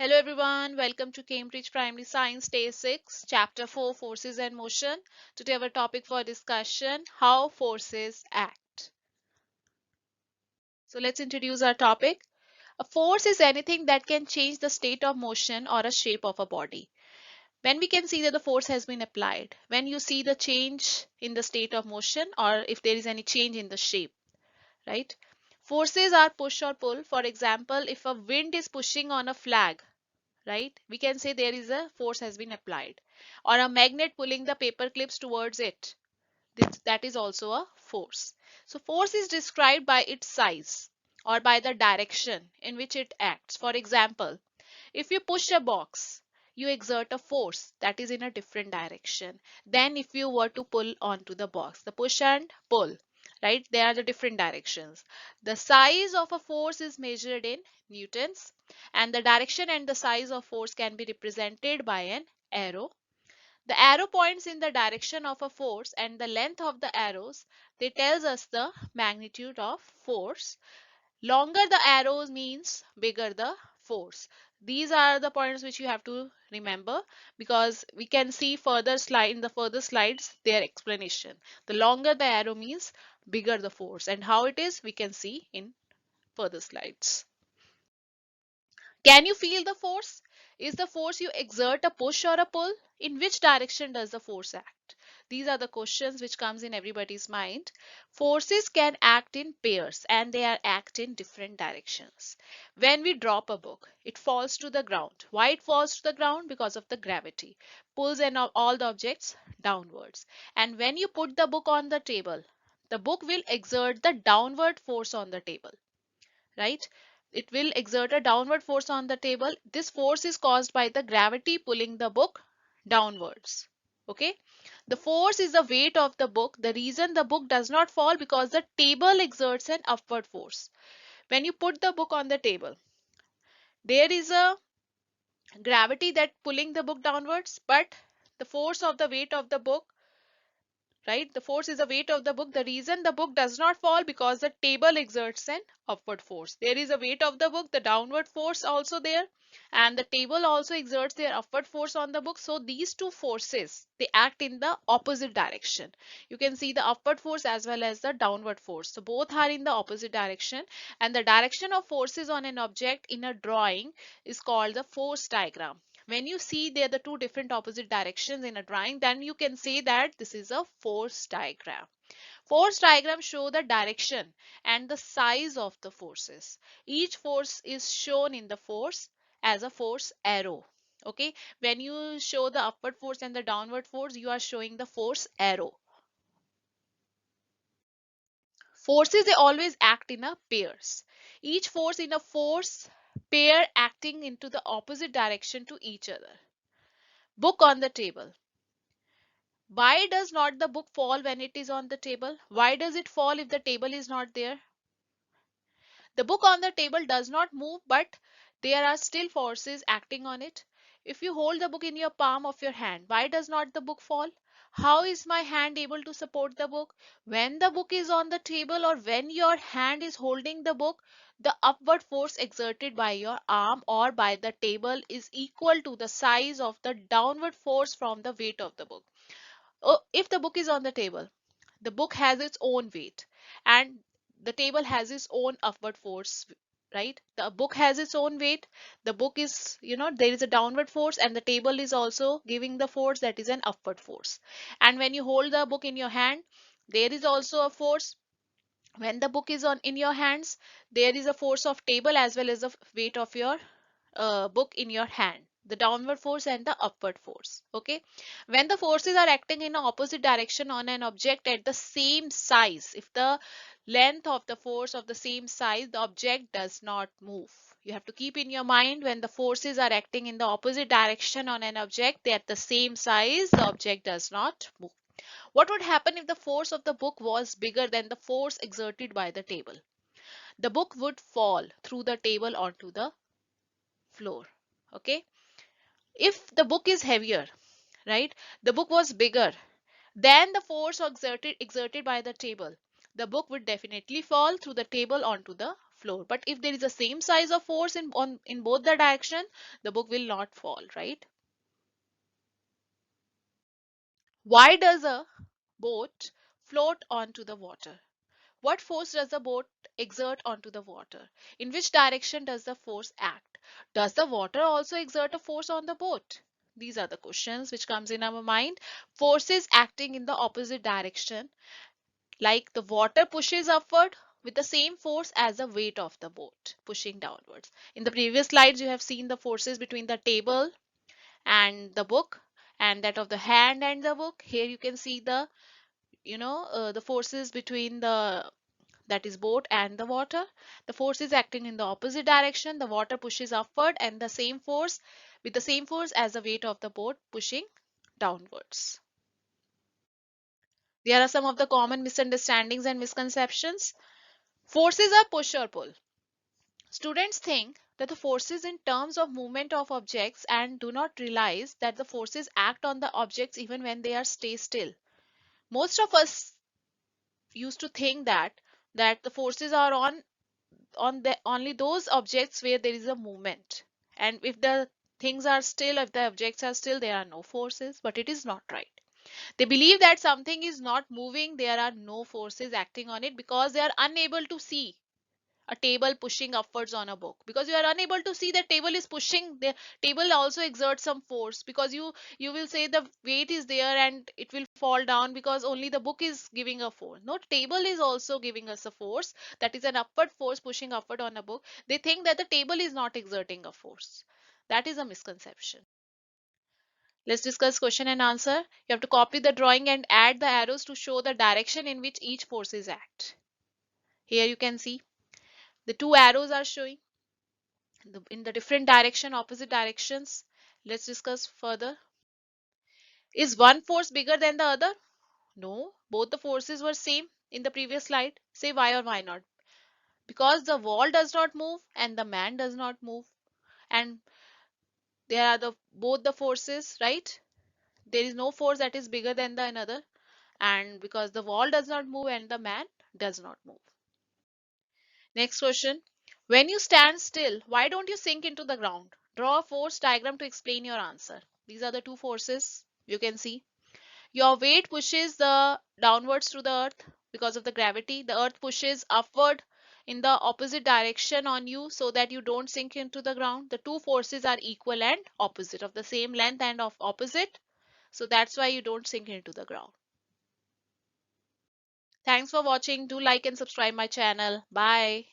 Hello everyone, welcome to Cambridge Primary Science Day 6, Chapter 4 Forces and Motion. Today our topic for discussion, how forces act. So let's introduce our topic. A force is anything that can change the state of motion or a shape of a body. When we can see that the force has been applied, when you see the change in the state of motion or if there is any change in the shape, right? Forces are push or pull. For example, if a wind is pushing on a flag, right, we can say there is a force has been applied, or a magnet pulling the paper clips towards it. That is also a force. So force is described by its size or by the direction in which it acts. For example, if you push a box, you exert a force that is in a different direction than if you were to pull onto the box. The push and pull, right? They are the different directions. The size of a force is measured in newtons, and the direction and the size of force can be represented by an arrow. The arrow points in the direction of a force, and the length of the arrows, they tells us the magnitude of force. Longer the arrows means bigger the force. These are the points which you have to remember, because we can see further slide in the further slides their explanation. The longer the arrow means bigger the force, and how it is we can see in further slides. Can you feel the force? Is the force you exert a push or a pull? In which direction does the force act? These are the questions which comes in everybody's mind. Forces can act in pairs and they are act in different directions. When we drop a book, it falls to the ground. Why it falls to the ground? Because of the gravity. Pulls and all the objects downwards. And when you put the book on the table, the book will exert the downward force on the table, right? It will exert a downward force on the table. This force is caused by the gravity pulling the book downwards. Okay. The force is the weight of the book. The reason the book does not fall, because the table exerts an upward force. When you put the book on the table, there is a gravity that pulling the book downwards, but the force of the weight of the book, right? The force is the weight of the book. The reason the book does not fall, because the table exerts an upward force. There is a weight of the book, the downward force also there, and the table also exerts their upward force on the book. So these two forces, they act in the opposite direction. You can see the upward force as well as the downward force. So both are in the opposite direction, and the direction of forces on an object in a drawing is called the force diagram. When you see there the two different opposite directions in a drawing, then you can say that this is a force diagram. Force diagrams show the direction and the size of the forces. Each force is shown in the force as a force arrow. Okay, when you show the upward force and the downward force, you are showing the force arrow. Forces, they always act in a pairs. Each force in a force pair acting into the opposite direction to each other. Book on the table. Why does not the book fall when it is on the table? Why does it fall if the table is not there? The book on the table does not move, but there are still forces acting on it. If you hold the book in your palm of your hand, why does not the book fall? How is my hand able to support the book? When the book is on the table or when your hand is holding the book, the upward force exerted by your arm or by the table is equal to the size of the downward force from the weight of the book. Oh, if the book is on the table, the book has its own weight and the table has its own upward force, right? The book has its own weight. The book is, there is a downward force, and the table is also giving the force that is an upward force. And when you hold the book in your hand, there is also a force. When the book is on in your hands, there is a force of table as well as the weight of your book in your hand, the downward force and the upward force. Okay, when the forces are acting in an opposite direction on an object at the same size, if the length of the force of the same size, the object does not move. You have to keep in your mind, when the forces are acting in the opposite direction on an object, they are at the same size, the object does not move. What would happen if the force of the book was bigger than the force exerted by the table? The book would fall through the table onto the floor. Okay, if the book is heavier, right, the book was bigger than the force exerted by the table, the book would definitely fall through the table onto the floor. But if there is the same size of force in both the direction, the book will not fall, right? Why does a boat float onto the water? What force does the boat exert onto the water? In which direction does the force act? Does the water also exert a force on the boat? These are the questions which comes in our mind. Forces acting in the opposite direction, like the water pushes upward with the same force as the weight of the boat pushing downwards. In the previous slides, you have seen the forces between the table and the book, and that of the hand and the book. Here you can see the forces between the, that is boat and the water. The force is acting in the opposite direction. The water pushes upward and the same force, with the same force as the weight of the boat pushing downwards. There are some of the common misunderstandings and misconceptions. Forces are push or pull. Students think that the forces in terms of movement of objects and do not realize that the forces act on the objects even when they are stay still. Most of us used to think that the forces are on the only those objects where there is a movement, and if the things are still, if the objects are still, there are no forces. But it is not right. They believe that something is not moving, there are no forces acting on it, because they are unable to see a table pushing upwards on a book. Because you are unable to see that table is pushing, the table also exerts some force, because you will say the weight is there and it will fall down because only the book is giving a force. No, table is also giving us a force, that is an upward force pushing upward on a book. They think that the table is not exerting a force. That is a misconception. Let's discuss question and answer. You have to copy the drawing and add the arrows to show the direction in which each force is act. Here you can see the two arrows are showing in the different direction, opposite directions. Let's discuss further. Is one force bigger than the other? No, both the forces were same in the previous slide. Say why or why not? Because the wall does not move and the man does not move, and there are the both the forces, right? There is no force that is bigger than the another, and because the wall does not move and the man does not move. Next question. When you stand still, why don't you sink into the ground? Draw a force diagram to explain your answer. These are the two forces you can see. Your weight pushes the downwards to the earth because of the gravity. The earth pushes upward in the opposite direction on you so that you don't sink into the ground. The two forces are equal and opposite, of the same length and of opposite. So that's why you don't sink into the ground. Thanks for watching. Do like and subscribe my channel. Bye.